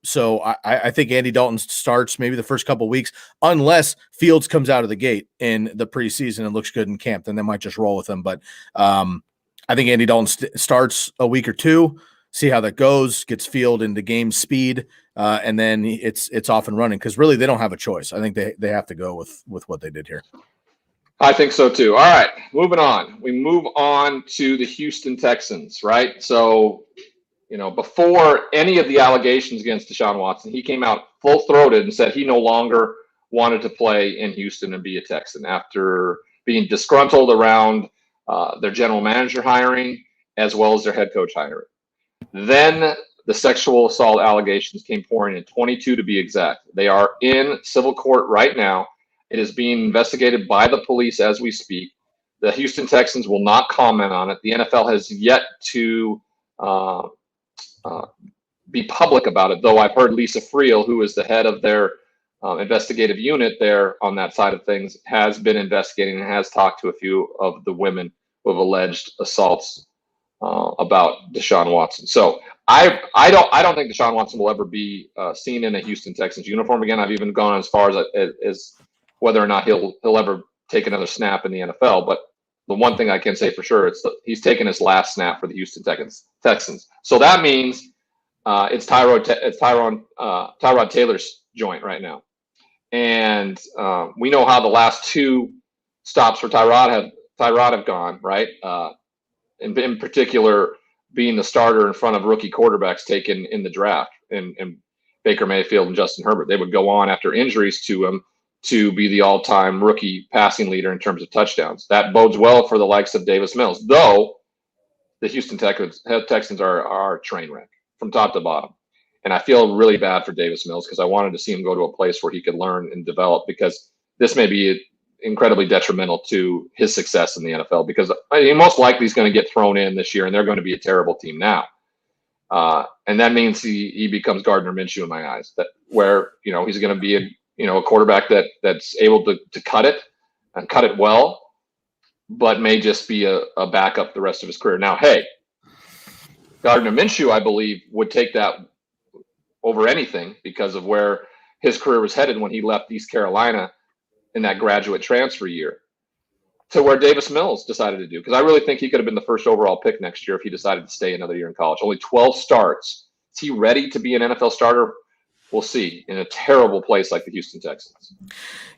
So I think Andy Dalton starts maybe the first couple of weeks, unless Fields comes out of the gate in the preseason and looks good in camp, then they might just roll with him. But I think Andy Dalton starts a week or two, see how that goes, gets Field into game speed, and then it's off and running, because really they don't have a choice. I think they have to go with what they did here. I think so too. All right, moving on. We move on to the Houston Texans, right? So, before any of the allegations against Deshaun Watson, he came out full-throated and said he no longer wanted to play in Houston and be a Texan after being disgruntled around their general manager hiring as well as their head coach hiring. Then the sexual assault allegations came pouring in, 22 to be exact. They are in civil court right now. It is being investigated by the police as we speak. The Houston Texans will not comment on it. The NFL has yet to be public about it, though I've heard Lisa Friel, who is the head of their investigative unit there on that side of things, has been investigating and has talked to a few of the women who have alleged assaults about Deshaun Watson. So I don't think Deshaun Watson will ever be seen in a Houston Texans uniform again. I've even gone as far as whether or not he'll ever take another snap in the NFL. But the one thing I can say for sure, he's taken his last snap for the Houston Texans. So that means it's Tyrod Taylor's joint right now. And we know how the last two stops for Tyrod have gone, right? In particular, being the starter in front of rookie quarterbacks taken in the draft, and Baker Mayfield and Justin Herbert. They would go on after injuries to him to be the all-time rookie passing leader in terms of touchdowns. That bodes well for the likes of Davis Mills, though the Houston Texans are a train wreck from top to bottom. And I feel really bad for Davis Mills, because I wanted to see him go to a place where he could learn and develop, because this may be incredibly detrimental to his success in the NFL, because he most likely is going to get thrown in this year, and they're going to be a terrible team now. And that means he becomes Gardner Minshew in my eyes, where he's going to be a quarterback that's able to cut it and cut it well, but may just be a backup the rest of his career. Now, hey, Gardner Minshew, I believe, would take that over anything because of where his career was headed when he left East Carolina in that graduate transfer year, to where Davis Mills decided to do. Because I really think he could have been the first overall pick next year if he decided to stay another year in college. Only 12 starts. Is he ready to be an NFL starter? We'll see, in a terrible place like the Houston Texans.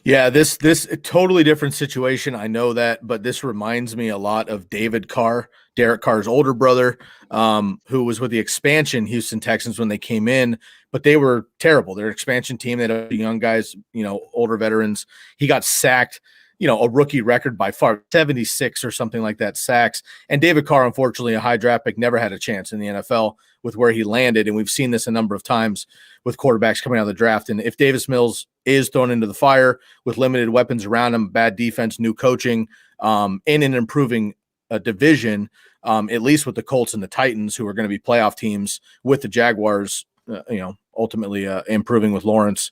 Yeah, this totally different situation. I know that, but this reminds me a lot of David Carr, Derek Carr's older brother, who was with the expansion Houston Texans when they came in, but they were terrible. They're an expansion team. They had young guys, older veterans. He got sacked, a rookie record by far, 76 or something like that sacks. And David Carr, unfortunately, a high draft pick, never had a chance in the NFL with where he landed. And we've seen this a number of times with quarterbacks coming out of the draft. And if Davis Mills is thrown into the fire with limited weapons around him, bad defense, new coaching, in an improving division, at least with the Colts and the Titans, who are going to be playoff teams, with the Jaguars, ultimately improving with Lawrence,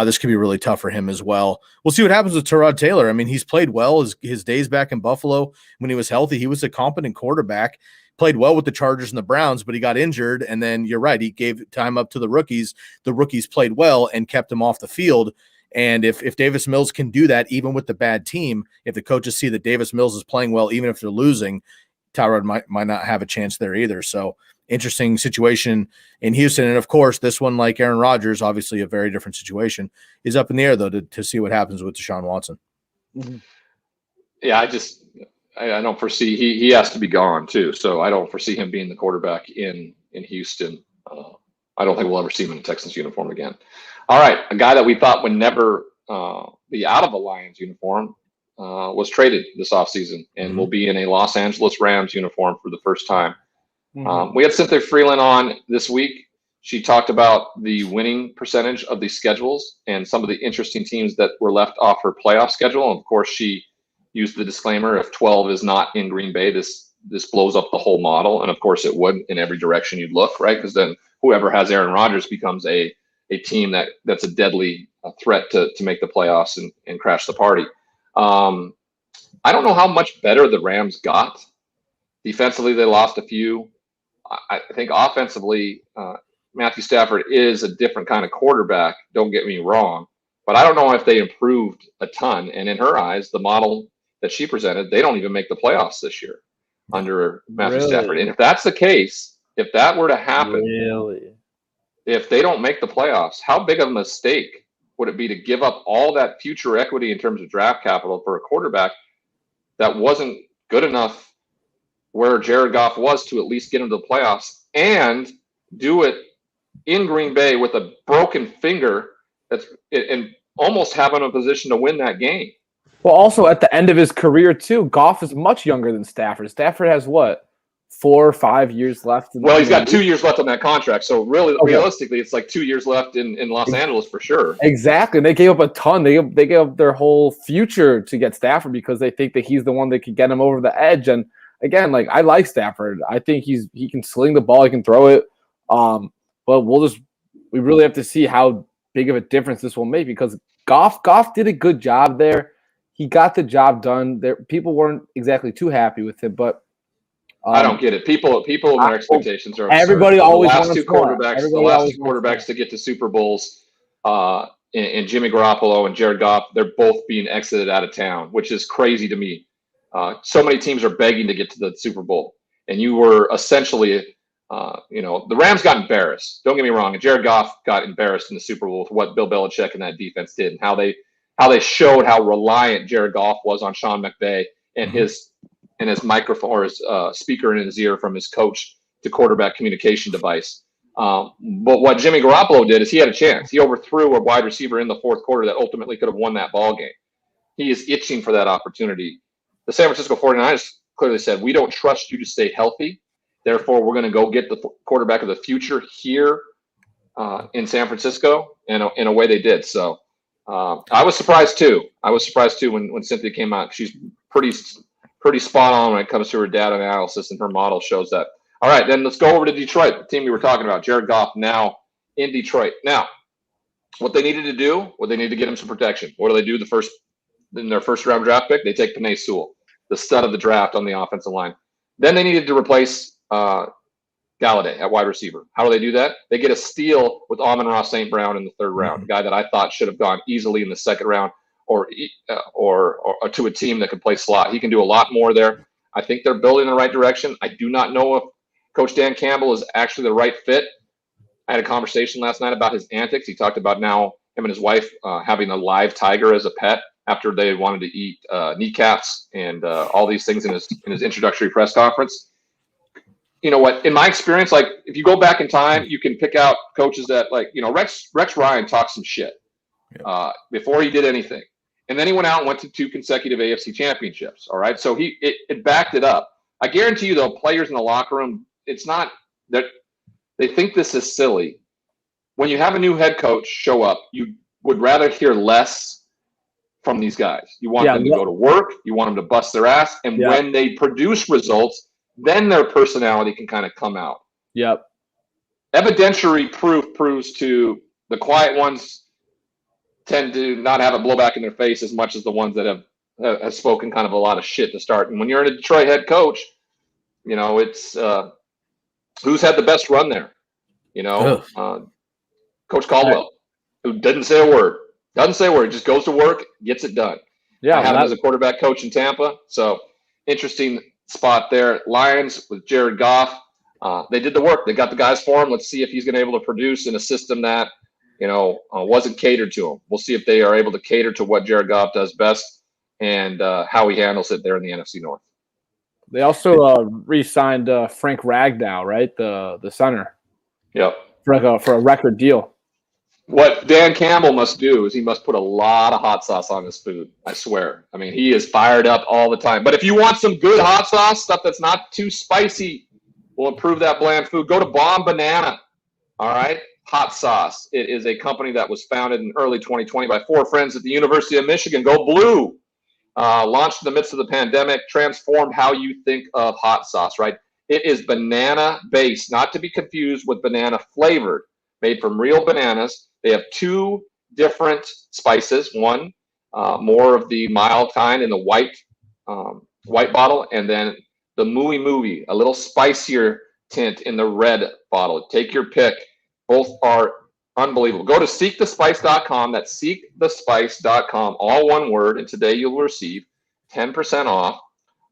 this could be really tough for him as well. We'll see what happens with Tyrod Taylor. I mean, he's played well his days back in Buffalo. When he was healthy, he was a competent quarterback, played well with the Chargers and the Browns, but he got injured. And then you're right, he gave time up to the rookies. The rookies played well and kept him off the field. And if Davis Mills can do that, even with the bad team, if the coaches see that Davis Mills is playing well, even if they're losing, Tyrod might not have a chance there either. So interesting situation in Houston. And of course, this one, like Aaron Rodgers, obviously a very different situation, is up in the air though to see what happens with Deshaun Watson. Yeah, I don't foresee he has to be gone too. So I don't foresee him being the quarterback in Houston. I don't think we'll ever see him in a Texans uniform again. All right, a guy that we thought would never be out of a Lions uniform was traded this offseason and will be in a Los Angeles Rams uniform for the first time. We had Cynthia Freeland on this week. She talked about the winning percentage of the schedules and some of the interesting teams that were left off her playoff schedule. And of course, she used the disclaimer, if 12 is not in Green Bay, this blows up the whole model. And of course it would in every direction you'd look, right? Because then whoever has Aaron Rodgers becomes a team that's a deadly threat to make the playoffs and crash the party. I don't know how much better the Rams got. Defensively, they lost a few. I think offensively, Matthew Stafford is a different kind of quarterback. Don't get me wrong, but I don't know if they improved a ton. And in her eyes, the model that she presented, they don't even make the playoffs this year under Matthew Stafford. And if that's the case, if that were to happen, if they don't make the playoffs, how big of a mistake would it be to give up all that future equity in terms of draft capital for a quarterback that wasn't good enough where Jared Goff was to at least get into the playoffs, and do it in Green Bay with a broken finger and almost have him in a position to win that game? Well, also at the end of his career too, Goff is much younger than Stafford. Stafford has what, 4 or 5 years left? Well, he's got 2 years left on that contract. So really, realistically, it's like 2 years left in Los Angeles for sure. Exactly. And they gave up a ton. They gave up their whole future to get Stafford because they think that he's the one that could get him over the edge. And again, like, I like Stafford. I think he can sling the ball, he can throw it. But we really have to see how big of a difference this will make, because Goff did a good job there. He got the job done. There, people weren't exactly too happy with him, but I don't get it. People and their expectations are absurd. Everybody always the wants last two quarterbacks to get to Super Bowls, and Jimmy Garoppolo and Jared Goff, they're both being exited out of town, which is crazy to me. So many teams are begging to get to the Super Bowl, and you were essentially, the Rams got embarrassed. Don't get me wrong, and Jared Goff got embarrassed in the Super Bowl with what Bill Belichick and that defense did, and how they showed how reliant Jared Goff was on Sean McVay and his microphone or his speaker in his ear from his coach to quarterback communication device. But what Jimmy Garoppolo did is he had a chance. He overthrew a wide receiver in the fourth quarter that ultimately could have won that ball game. He is itching for that opportunity. The San Francisco 49ers clearly said, we don't trust you to stay healthy. Therefore, we're going to go get the quarterback of the future here in San Francisco. And in a way they did. So I was surprised too. When Cynthia came out. She's pretty spot on when it comes to her data analysis, and her model shows that. All right, then let's go over to Detroit, the team we were talking about. Jared Goff now in Detroit. Now, what they needed to do, they needed to get him some protection. What do they do in their first round draft pick? They take Penei Sewell, the stud of the draft on the offensive line. Then they needed to replace Galladay at wide receiver. How do they do that? They get a steal with Amon-Ra St. Brown in the third round, a guy that I thought should have gone easily in the second round, or to a team that could play slot. He can do a lot more there. I think they're building in the right direction. I do not know if Coach Dan Campbell is actually the right fit. I had a conversation last night about his antics. He talked about now him and his wife having a live tiger as a pet after they wanted to eat kneecaps and all these things in his introductory press conference. You know what? In my experience, like, if you go back in time, you can pick out coaches that, like, Rex Ryan talked some shit before he did anything. And then he went out and went to 2 consecutive AFC championships. All right. So it backed it up. I guarantee you, though, players in the locker room, it's not that they think this is silly. When you have a new head coach show up, you would rather hear less from these guys. You want them to go to work. You want them to bust their ass. And when they produce results, then their personality can kind of come out. Yep. Evidentiary proof proves to the quiet ones tend to not have a blowback in their face as much as the ones that have spoken kind of a lot of shit to start. And when you're a Detroit head coach, it's who's had the best run there. Coach Caldwell, who doesn't say a word, just goes to work, gets it done. Yeah, I had him as a quarterback coach in Tampa. So interesting spot there. Lions with Jared Goff. They did the work. They got the guys for him. Let's see if he's going to be able to produce in a system that, wasn't catered to him. We'll see if they are able to cater to what Jared Goff does best and how he handles it there in the NFC North. They also re-signed Frank Ragnow, right? The center. Yep. For a record deal. What Dan Campbell must do is he must put a lot of hot sauce on his food. I swear. I mean, he is fired up all the time. But if you want some good hot sauce, stuff that's not too spicy, will improve that bland food, go to Bomb Banana. All right? Hot sauce. It is a company that was founded in early 2020 by 4 friends at the University of Michigan. Go Blue. Launched in the midst of the pandemic, transformed how you think of hot sauce, right? It is banana-based, not to be confused with banana-flavored, made from real bananas. They have 2 different spices. One, more of the mild kind in the white bottle, and then the Mooey Mooey, a little spicier tint in the red bottle. Take your pick. Both are unbelievable. Go to seekthespice.com. That's seekthespice.com, all one word, and today you'll receive 10% off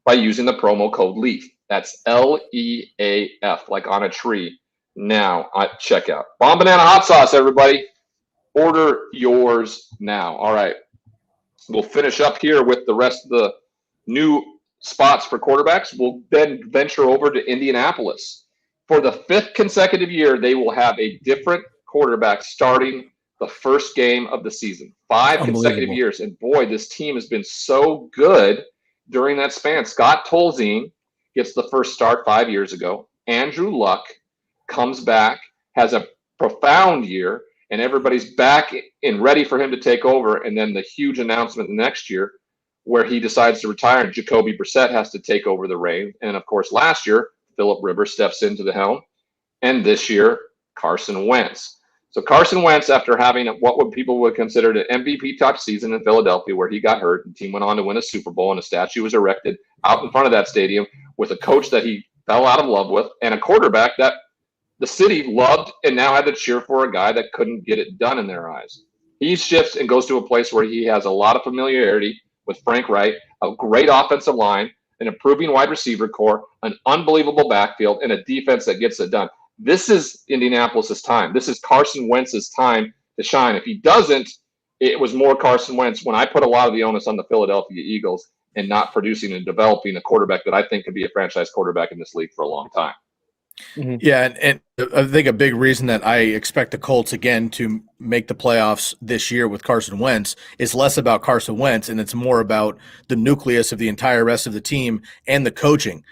by using the promo code LEAF. That's LEAF, like on a tree. Now at checkout. Bomb Banana hot sauce, everybody. Order yours now. All right. We'll finish up here with the rest of the new spots for quarterbacks. We'll then venture over to Indianapolis. For the 5th consecutive year, they will have a different quarterback starting the first game of the season. 5 consecutive years. And boy, this team has been so good during that span. Scott Tolzien gets the first start 5 years ago. Andrew Luck comes back, has a profound year, and everybody's back and ready for him to take over. And then the huge announcement next year where he decides to retire and Jacoby Brissett has to take over the reins. And of course, last year, Phillip Rivers steps into the helm. And this year, Carson Wentz. So Carson Wentz, after having what people would consider an MVP-type season in Philadelphia where he got hurt, the team went on to win a Super Bowl and a statue was erected out in front of that stadium with a coach that he fell out of love with and a quarterback that the city loved and now had to cheer for a guy that couldn't get it done in their eyes. He shifts and goes to a place where he has a lot of familiarity with Frank Wright, a great offensive line, an improving wide receiver core, an unbelievable backfield, and a defense that gets it done. This is Indianapolis' time. This is Carson Wentz's time to shine. If he doesn't, it was more Carson Wentz when I put a lot of the onus on the Philadelphia Eagles and not producing and developing a quarterback that I think could be a franchise quarterback in this league for a long time. Mm-hmm. Yeah, and I think a big reason that I expect the Colts again to make the playoffs this year with Carson Wentz is less about Carson Wentz and it's more about the nucleus of the entire rest of the team and the coaching.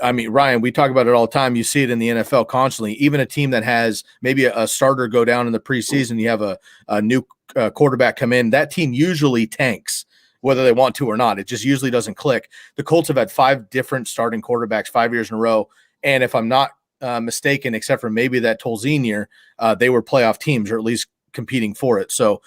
I mean, Ryan, we talk about it all the time. You see it in the NFL constantly. Even a team that has maybe a starter go down in the preseason, you have a new quarterback come in, that team usually tanks, whether they want to or not. It just usually doesn't click. The Colts have had 5 different starting quarterbacks 5 years in a row. And if I'm not mistaken, except for maybe that Tolzien year, they were playoff teams or at least competing for it. So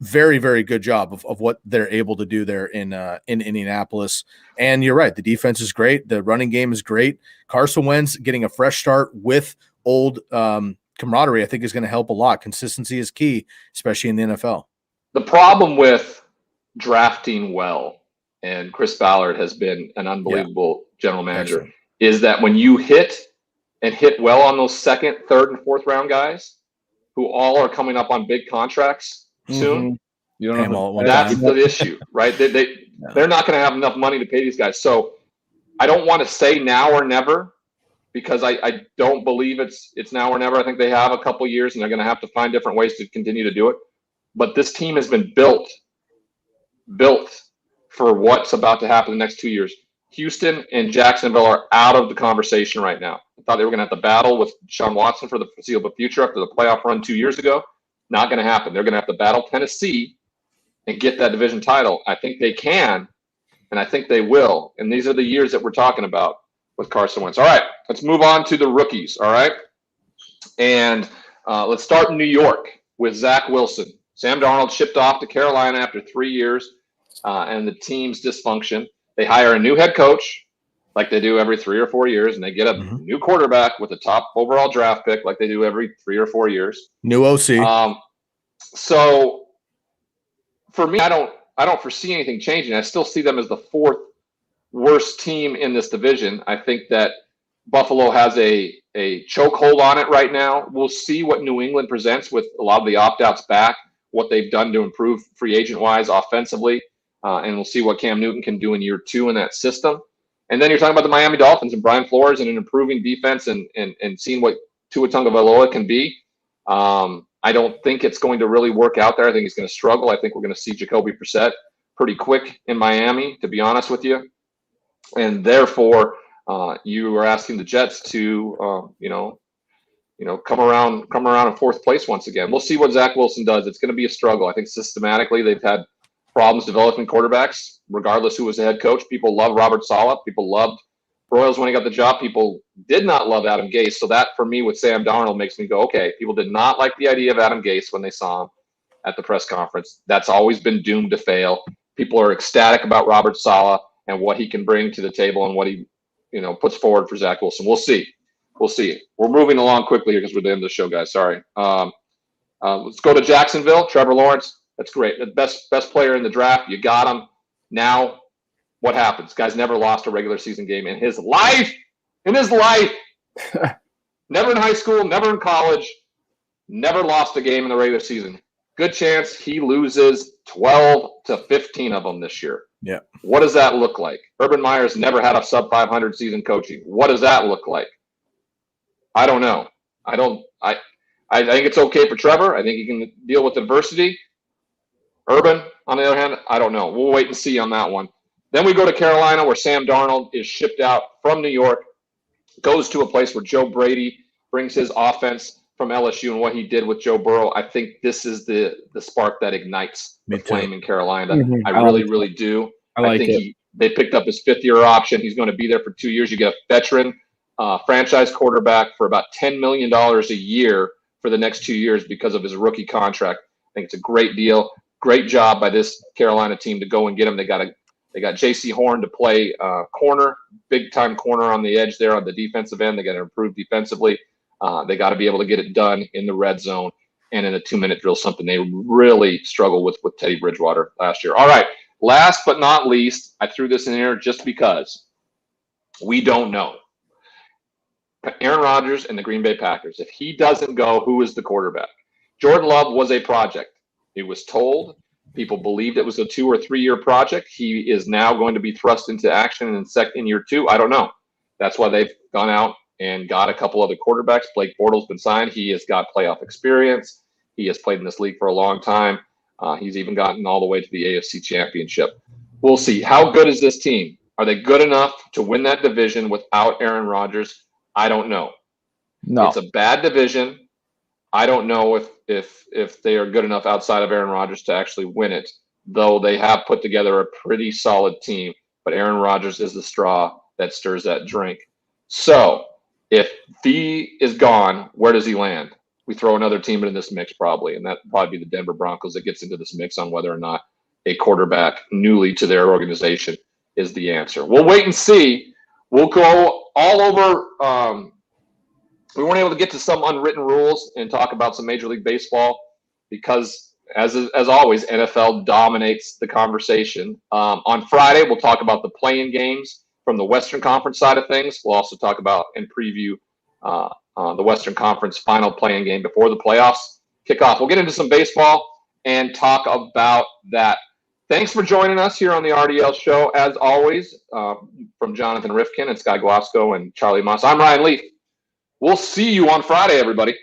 very, very good job of what they're able to do there in Indianapolis. And you're right. The defense is great. The running game is great. Carson Wentz getting a fresh start with old camaraderie, I think is going to help a lot. Consistency is key, especially in the NFL. The problem with drafting well, and Chris Ballard has been an unbelievable general manager, Excellent. Is that when you hit well on those 2nd, 3rd, and 4th round guys who all are coming up on big contracts soon, you don't know that's the issue, right? They're not going to have enough money to pay these guys. So I don't want to say now or never because I don't believe it's now or never. I think they have a couple years and they're going to have to find different ways to continue to do it. But this team has been built for what's about to happen in the next 2 years. Houston and Jacksonville are out of the conversation right now. I thought they were going to have to battle with Sean Watson for the foreseeable future after the playoff run 2 years ago. Not going to happen. They're going to have to battle Tennessee and get that division title. I think they can, and I think they will. And these are the years that we're talking about with Carson Wentz. All right, let's move on to the rookies, all right? And let's start in New York with Zach Wilson. Sam Darnold shipped off to Carolina after 3 years and the team's dysfunction. They hire a new head coach like they do every 3 or 4 years, and they get a new quarterback with a top overall draft pick like they do every 3 or 4 years. New OC. So for me, I don't foresee anything changing. I still see them as the 4th worst team in this division. I think that Buffalo has a chokehold on it right now. We'll see what New England presents with a lot of the opt-outs back, what they've done to improve free agent-wise offensively, and we'll see what Cam Newton can do in year 2 in that system. And then you're talking about the Miami Dolphins and Brian Flores and an improving defense and seeing what Tua Tagovailoa can be. I don't think it's going to really work out there. I think he's going to struggle. I think we're going to see Jacoby Brissett pretty quick in Miami, to be honest with you. And therefore, you are asking the Jets to, come around in fourth place once again. We'll see what Zach Wilson does. It's going to be a struggle. I think systematically they've had problems developing quarterbacks, regardless who was the head coach. People love Robert Saleh. People loved Broyles when he got the job. People did not love Adam Gase. So that, for me, with Sam Darnold makes me go, okay, people did not like the idea of Adam Gase when they saw him at the press conference. That's always been doomed to fail. People are ecstatic about Robert Saleh and what he can bring to the table and what he, puts forward for Zach Wilson. We'll see. We're moving along quickly here because we're at the end of the show, guys. Sorry. Let's go to Jacksonville. Trevor Lawrence. That's great. The best player in the draft. You got him. Now, what happens? Guy's never lost a regular season game in his life. Never in high school, never in college, never lost a game in the regular season. Good chance he loses 12 to 15 of them this year. Yeah. What does that look like? Urban Meyer's never had a sub 500 season coaching. What does that look like? I don't know. I think it's okay for Trevor. I think he can deal with adversity. Urban, on the other hand, I don't know. We'll wait and see on that one. Then we go to Carolina, where Sam Darnold is shipped out from New York, goes to a place where Joe Brady brings his offense from LSU and what he did with Joe Burrow. I think this is the spark that ignites the flame in Carolina. Mm-hmm. I really do. I think they picked up his 5th-year option. He's going to be there for 2 years. You get a veteran franchise quarterback for about $10 million a year for the next 2 years because of his rookie contract. I think it's a great deal. Great job by this Carolina team to go and get him. They got J.C. Horn to play corner, big-time corner on the edge there on the defensive end. They got to improve defensively. They got to be able to get it done in the red zone and in a 2-minute drill, something they really struggled with Teddy Bridgewater last year. All right, last but not least, I threw this in here just because we don't know. Aaron Rodgers and the Green Bay Packers. If he doesn't go, who is the quarterback? Jordan Love was a project. He was told. People believed it was a 2 or 3 year project. He is now going to be thrust into action in year 2. I don't know. That's why they've gone out and got a couple other quarterbacks. Blake Bortles been signed. He has got playoff experience. He has played in this league for a long time. He's even gotten all the way to the AFC Championship. We'll see. How good is this team? Are they good enough to win that division without Aaron Rodgers? I don't know. No. It's a bad division. I don't know if they are good enough outside of Aaron Rodgers to actually win it, though they have put together a pretty solid team. But Aaron Rodgers is the straw that stirs that drink. So if he is gone, where does he land? We throw another team into this mix probably, and that would probably be the Denver Broncos that gets into this mix on whether or not a quarterback newly to their organization is the answer. We'll wait and see. We'll go all over we weren't able to get to some unwritten rules and talk about some Major League Baseball because, as always, NFL dominates the conversation. On Friday, we'll talk about the play-in games from the Western Conference side of things. We'll also talk about and preview the Western Conference final play-in game before the playoffs kick off. We'll get into some baseball and talk about that. Thanks for joining us here on the RDL show. As always, from Jonathan Rifkin and Sky Guasco and Charlie Moss, I'm Ryan Leaf. We'll see you on Friday, everybody.